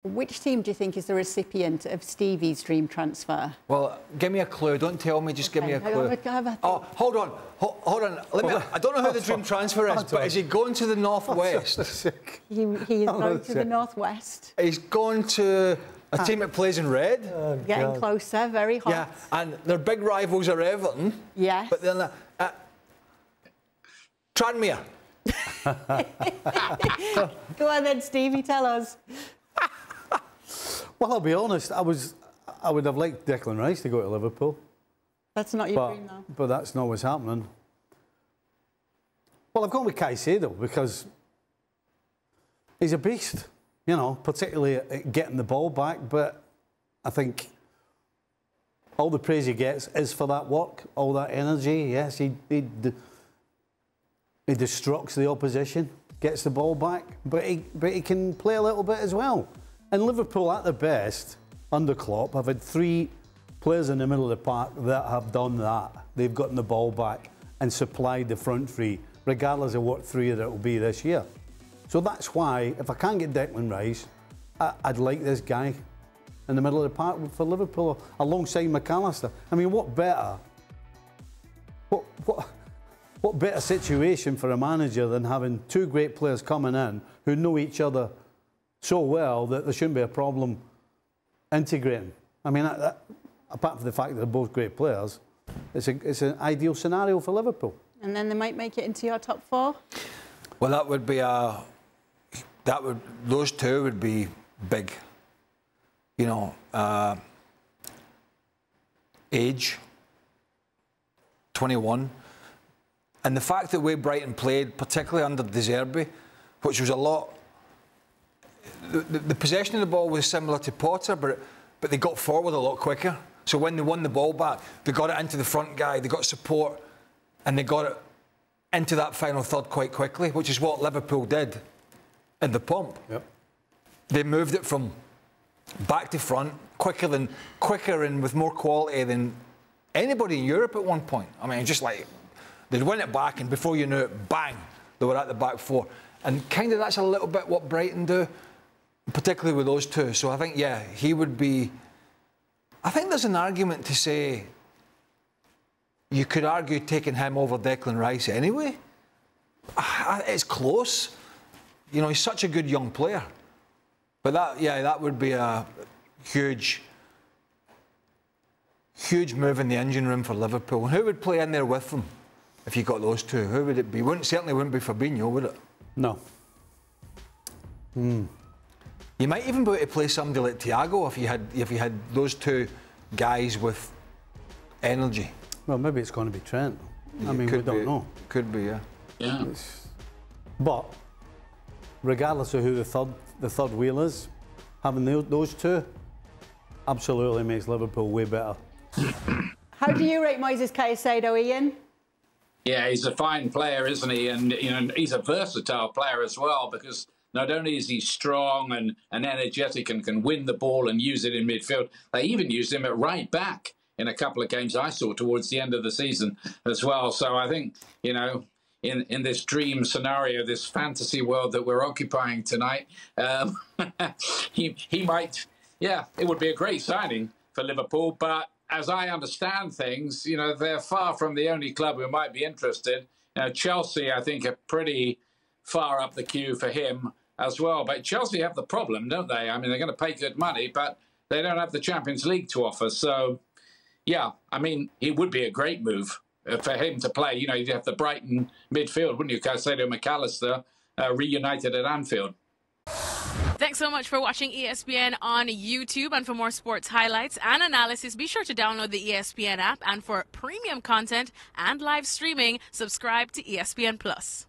Which team do you think is the recipient of Stevie's dream transfer? Well, give me a clue. Don't tell me, just give me a clue. Oh, hold on. Hold on. I don't know who the dream transfer is, but is he going to the northwest? He is going to the northwest. He's going to a team that plays in red? Getting closer, very hot. Yeah, and their big rivals are Everton. Yes. But then Tranmere. Go on then, Stevie, tell us. Well, I'll be honest, I would have liked Declan Rice to go to Liverpool. That's not your dream, though. But that's not what's happening. Well, I've gone with Caicedo because he's a beast, you know, particularly at getting the ball back. But I think all the praise he gets is for that work, all that energy. Yes, he destructs the opposition, gets the ball back, but he can play a little bit as well. And Liverpool, at their best, under Klopp, have had 3 players in the middle of the park that have done that. They've gotten the ball back and supplied the front 3, regardless of what 3 that it will be this year. So that's why, if I can't get Declan Rice, I'd like this guy in the middle of the park for Liverpool, alongside McAllister. I mean, what better? What better situation for a manager than having 2 great players coming in who know each other so well that there shouldn't be a problem integrating? I mean, apart from the fact that they're both great players, it's an ideal scenario for Liverpool. And then they might make it into your top 4? Well, that would be those 2 would be big. You know, age, 21. And the fact that way Brighton played, particularly under De Zerbi, which was a lot... The possession of the ball was similar to Potter, but they got forward a lot quicker. So when they won the ball back, they got it into the front guy, they got support, and they got it into that final third quite quickly, which is what Liverpool did in the pump. Yep. They moved it from back to front quicker and with more quality than anybody in Europe at one point. I mean, just like... They'd win it back, and before you knew it, bang, they were at the back 4. And kind of that's a little bit what Brighton do, particularly with those 2. So I think, yeah, he would be... I think there's an argument to say you could argue taking him over Declan Rice anyway. It's close. You know, he's such a good young player. But that would be a huge move in the engine room for Liverpool. And who would play in there with them? If you got those 2, who would it be? Certainly wouldn't be Fabinho, would it? No. You might even be able to play somebody like Thiago if you had those 2 guys with energy. Well, maybe it's going to be Trent. I mean, we don't know. Could be, yeah. Yeah. But regardless of who the third wheel is, having those 2 absolutely makes Liverpool way better. How do you rate Moises Caicedo, Ian? Yeah, he's a fine player, isn't he? And you know, he's a versatile player as well, because not only is he strong and energetic and can win the ball and use it in midfield, they even used him at right back in a couple of games I saw towards the end of the season as well. So I think, you know, in this dream scenario, this fantasy world that we're occupying tonight, he might, yeah, it would be a great signing for Liverpool, but as I understand things, you know, they're far from the only club who might be interested. Chelsea, I think, are pretty far up the queue for him as well. But Chelsea have the problem, don't they? I mean, they're going to pay good money, but they don't have the Champions League to offer. So, yeah, I mean, it would be a great move for him to play. You know, you'd have the Brighton midfield, wouldn't you? Caicedo, McAllister, reunited at Anfield. Thanks so much for watching ESPN on YouTube. And for more sports highlights and analysis, be sure to download the ESPN app. And for premium content and live streaming, subscribe to ESPN Plus.